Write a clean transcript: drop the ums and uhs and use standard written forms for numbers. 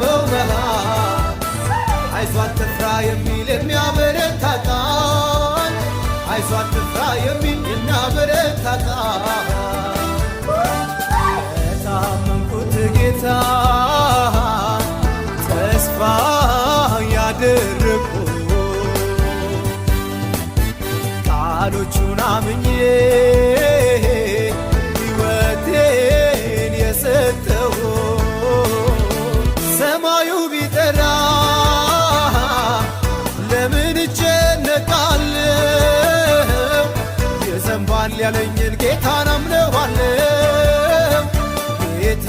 በጨለመው መሃል አይዞህ አትፍራ የሚል የሚያበረታ ቃል አይዞህ አትፍራ የሚል የሚያበረታ ቃል የታመንኩት ጌታ ተስፋ ያደረኩ ቃሎቹን አምኜ ሕይወቴን የሰጠሁ ሰማዩ ቢጠራ ለምን እጨነቃለሁ? የዘንባል ያለኝን ጌታን አምነዋለሁ ጌታ